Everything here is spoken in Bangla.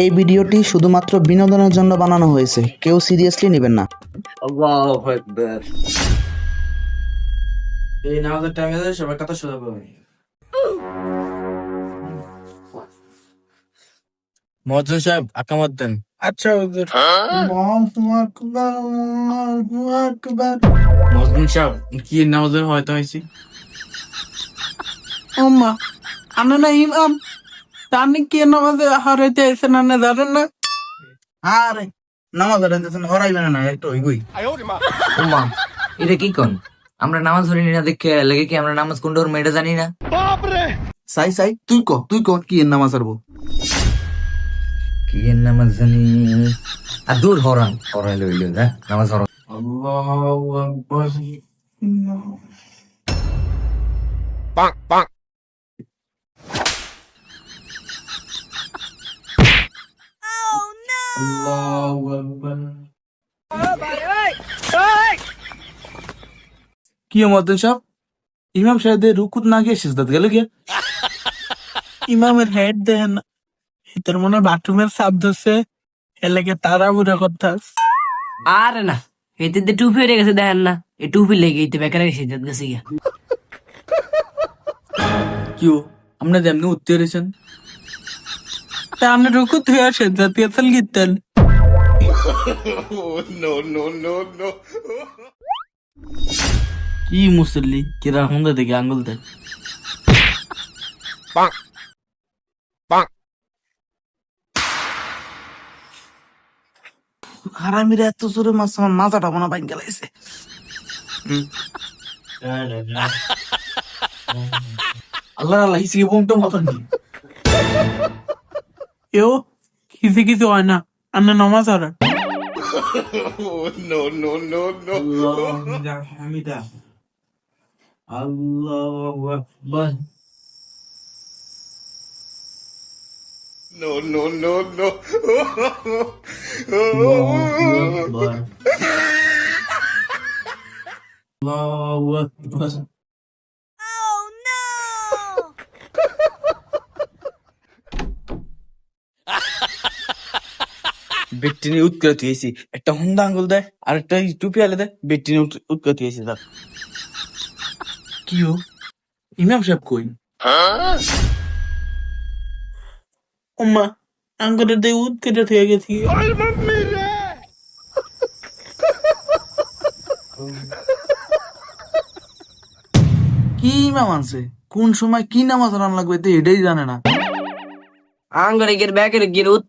এই ভিডিওটি শুধুমাত্র বিনোদনের জন্য বানানো হয়েছে, কেউ সিরিয়াসলি নেবেন না। আল্লাহু আকবার। এই নামাজের টাইমে সবাই কথা শোনা পাবে। মহাজন সাহেব আকামত দেন। আচ্ছা হুজুর। মহাজন সাহেব কি নামাজের হয়তো হয়েছি? আম্মা আনে না ইমাম তানি কি নামাজে হারাইতে আইছেন না জানেন না? আরে নামাজ আদাইতেছেন হরাইবেন না, একটু হইবই। উম্মা এটা কি কোন? আমরা নামাজ ধরি না দেখে লাগে কি আমরা নামাজ কোন ধর্ম এটা জানি না? সাই সাই তুই ক কি এর নামাজ আরবো? কি এর নামাজ জানি? আর দূর হরাইলে হইলো না নামাজ হরাই। আল্লাহু আকবার। আল্লাহু আকবার। কি মদন সাহেব ইমাম সাহেবের রুকুত না গিয়ে সিজদাত গেল গিয়া ইমামের হেড দেখেন না এটার মনে বাথরুমের সাপ ধরছে এলাকে তারা বুড়া কথা আরে না এতে তো টুপি হয়ে গেছে দেখেন না এই টুপি লেগে এতে বেকার গেছে গেছে গিয়া কিও আপনি যেমনি উত্তর হয়েছেন তা আপনি রুকুত হয়ে আসেন জাতীয় ফেল গিতেন কি মুসল্লি কিরা হুন্দা দেখে আঙ্গুল দেয়। হারামিরা এত জোরে মাছ আমার মাথাটা মনে বাইন গেলাইছে। আল্লাহ আল্লাহ হিসি বোমটা মতন কি এও কিছু কিছু হয় না আপনি নামাজ হারান আল্লাহ হামিদা আল্লাহু আকবার। আল্লাহু আকবার। আল্লাহু আকবার। বেটিনি উৎকৃত হয়েছি, একটা হুন্ডা আঙ্গুল দেয় আর একটা টুপি আলে দেয়, বেটিনি উৎকৃত হয়েছি। তার কিও ইমাম সাহেব কই ওম্মা আঙ্গুরে দিয়ে উদ কেটে থেকে গেছি কি ইমাম আনছে, কোন সময় কি নামাজ আনান লাগবে তো এটাই জানে না। আঙ্গরে গিয়ে ব্যাকের গিয়ে